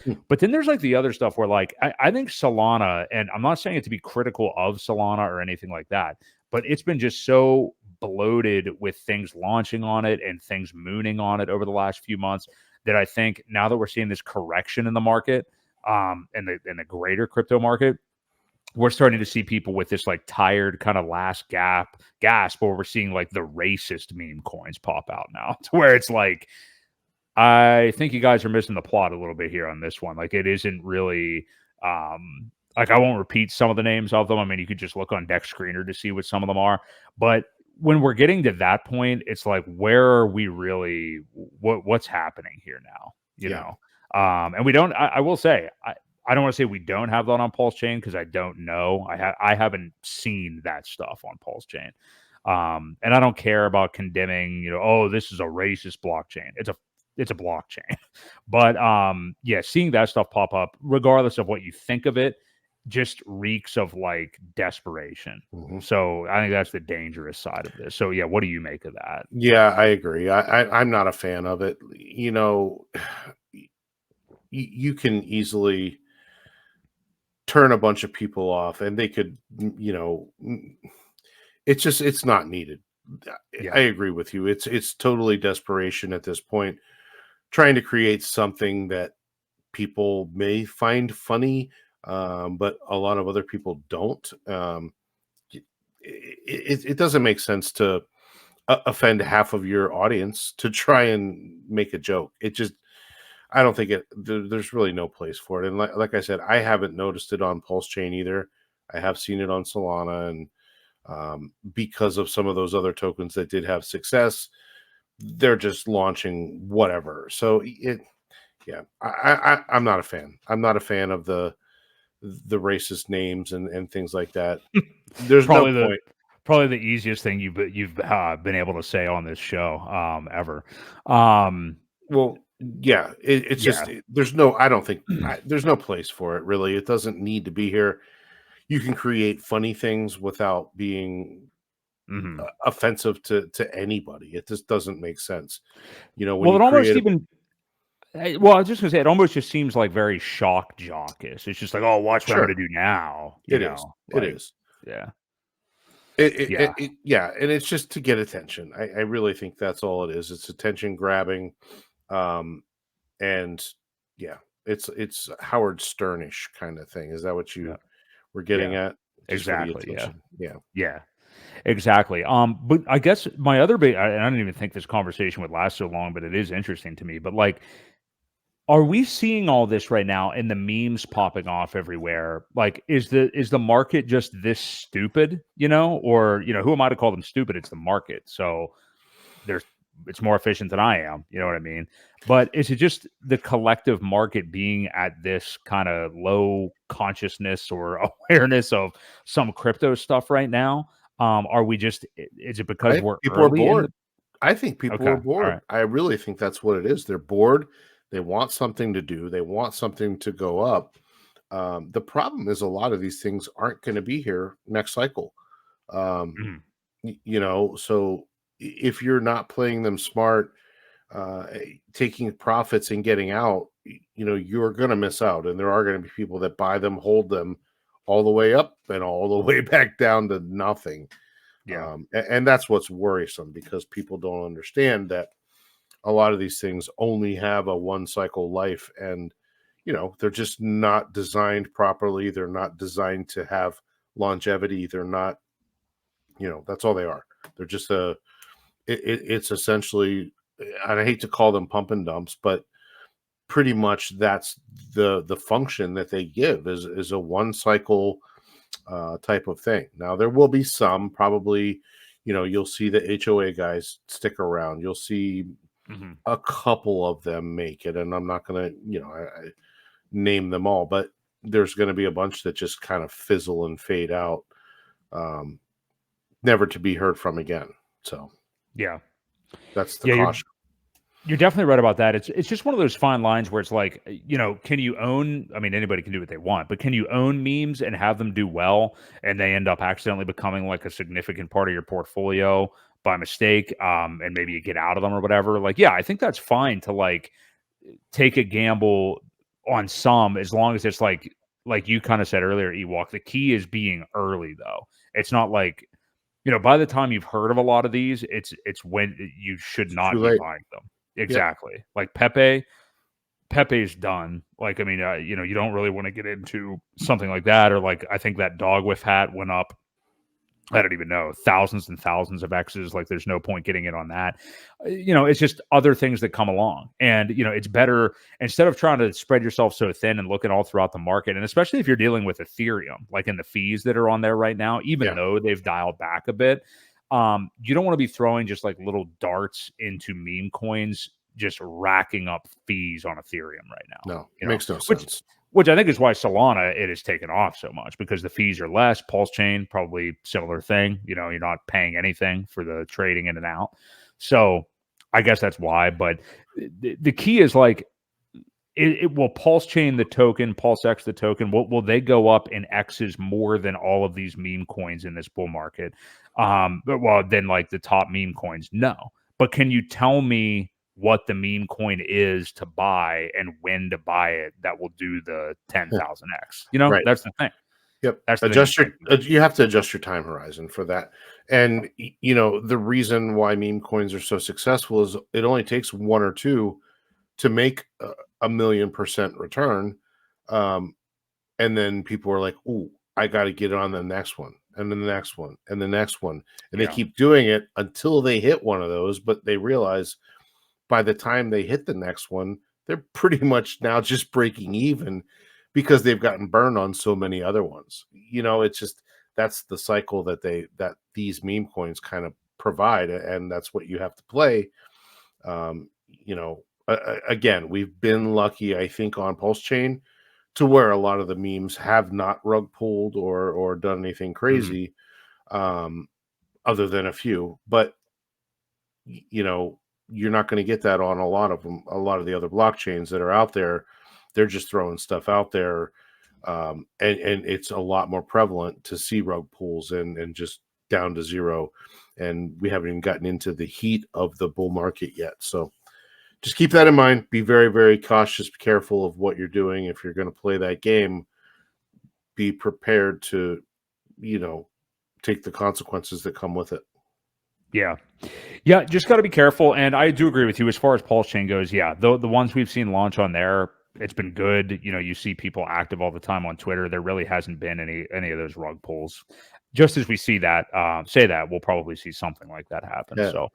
Hmm. But then there's like the other stuff where like I think Solana, and I'm not saying it to be critical of Solana or anything like that, but it's been just so bloated with things launching on it and things mooning on it over the last few months that I think now that we're seeing this correction in the market, in the greater crypto market, we're starting to see people with this like tired kind of last gasp, where we're seeing like the racist meme coins pop out now, to where it's like, I think you guys are missing the plot a little bit here on this one. Like, it isn't really, like, I won't repeat some of the names of them. I mean, you could just look on Deck Screener to see what some of them are. But when we're getting to that point, it's like, where are we really? What's happening here now? You Yeah. know, and we don't. I will say, I don't want to say we don't have that on Pulse Chain, because I don't know. I haven't seen that stuff on Pulse Chain. And I don't care about condemning, oh, this is a racist blockchain. It's a blockchain. But yeah, seeing that stuff pop up, regardless of what you think of it, just reeks of like desperation. Mhm. So I think that's the dangerous side of this. So yeah, what do you make of that? Yeah, I agree. I'm not a fan of it. You can easily turn a bunch of people off, and they could, it's not needed. I Yeah. agree with you. It's totally desperation at this point, trying to create something that people may find funny, but a lot of other people don't. It doesn't make sense to offend half of your audience to try and make a joke. I don't think there's really no place for it. And like I said, I haven't noticed it on Pulse Chain either. I have seen it on Solana, and because of some of those other tokens that did have success, they're just launching whatever. So yeah, I'm not a fan. I'm not a fan of the racist names and things like that. There's no probably the point. probably the easiest thing you've been able to say on this show ever. Um, Well, yeah, it's just yeah. there's no. I don't think there's no place for it. Really, it doesn't need to be here. You can create funny things without being Mhm. offensive to anybody. It just doesn't make sense. When Well, you it almost create a even well, I was just gonna say, it almost just seems like very shock jockish. It's just like, "Oh, watch what I'm sure, gonna do now," it is. It Like, is. yeah. Yeah. Yeah, and it's just to get attention. I really think that's all it is. It's attention grabbing, um, and yeah, it's Howard Sternish kind of thing. Is that what Yeah. you were getting Yeah. at? Just for the Exactly, yeah. attention? Yeah. Yeah. Exactly. But I guess my other big I don't even think this conversation would last so long, but it is interesting to me. But, like, are we seeing all this right now and the memes popping off everywhere? Like, is the market just this stupid, Or, who am I to call them stupid? It's the market. So there's it's more efficient than I am, you know what I mean? But is it just the collective market being at this kind of low consciousness or awareness of some crypto stuff right now? Are we just is it because I we're People are early in the bored. I think people Okay. are All bored. right. I really think that's what it is. They're bored. They want something to do. They want something to go up. The problem is a lot of these things aren't going to be here next cycle. Um, Mhm. so if you're not playing them smart, taking profits and getting out, you're going to miss out. And there are going to be people that buy them, hold them all the way up and all the way back down to nothing. Yeah. And that's what's worrisome, because people don't understand that a lot of these things only have a one cycle life, and they're just not designed properly. They're not designed to have longevity. They're not, that's all they are. They're just it's essentially, and I hate to call them pump and dumps, but pretty much that's the function that they give, is a one cycle type of thing. Now there will be some, probably, you'll see the HOA guys stick around. You'll see Mhm. a couple of them make it, and I'm not going to, I name them all, but there's going to be a bunch that just kind of fizzle and fade out, um, never to be heard from again. So Yeah. that's the Yeah, caution. you're definitely right about that. It's just one of those fine lines where it's like, can you own, I mean, anybody can do what they want, but can you own memes and have them do well, and they end up accidentally becoming like a significant part of your portfolio by mistake, and maybe you get out of them or whatever? Like, yeah, I think that's fine to like take a gamble on some, as long as it's like you kind of said earlier, Ewok, the key is being early though. It's not like, by the time you've heard of a lot of these, it's when you should It's too not be late. buying them. Yep. Exactly. Like Pepe's done. Like, I mean, you don't really want to get into something like that, or like I think that dog whiff hat went up, I don't even know, thousands and thousands of X's. Like, there's no point getting in on that. It's just other things that come along. And, it's better, instead of trying to spread yourself so thin and looking all throughout the market, and especially if you're dealing with Ethereum, like in the fees that are on there right now, even though they've dialed back a bit, you don't want to be throwing just like little darts into meme coins, just racking up fees on Ethereum right now. No, makes no Which sense. I think is why Solana, it has taken off so much, because the fees are less. Pulse Chain, probably similar thing. You're not paying anything for the trading in and out. So I guess that's why. But the key is like, it will Pulse Chain the token, Pulse X the token. Will they go up in X's more than all of these meme coins in this bull market? Then like the top meme coins, no. But can you tell me what the meme coin is to buy and when to buy it that will do the 10,000x? Right. That's the thing. Yep. That's the thing. You have to adjust your time horizon for that. And the reason why meme coins are so successful is it only takes one or two to make a 1,000,000% return. And then people are like, "Ooh, I got to get on the next one, and then the next one, and the next one." And they keep doing it until they hit one of those, but they realize by the time they hit the next one, they're pretty much now just breaking even because they've gotten burned on so many other ones. It's just, that's the cycle that these meme coins kind of provide, and that's what you have to play. Again, we've been lucky, I think, on Pulse Chain to where a lot of the memes have not rug pulled or done anything crazy, other than a few. But you're not going to get that on a lot of them. A lot of the other blockchains that are out there, they're just throwing stuff out there, and it's a lot more prevalent to see rug pulls and just down to zero. And we haven't even gotten into the heat of the bull market yet. So just keep that in mind. Be very, very cautious, careful of what you're doing. If you're going to play that game, be prepared to, take the consequences that come with it. Yeah, just got to be careful. And I do agree with you as far as Pulse Chain goes. Yeah, the ones we've seen launch on there, it's been good. You see people active all the time on Twitter. There really hasn't been any of those rug pulls. Just as we see that, we'll probably see something like that happen. So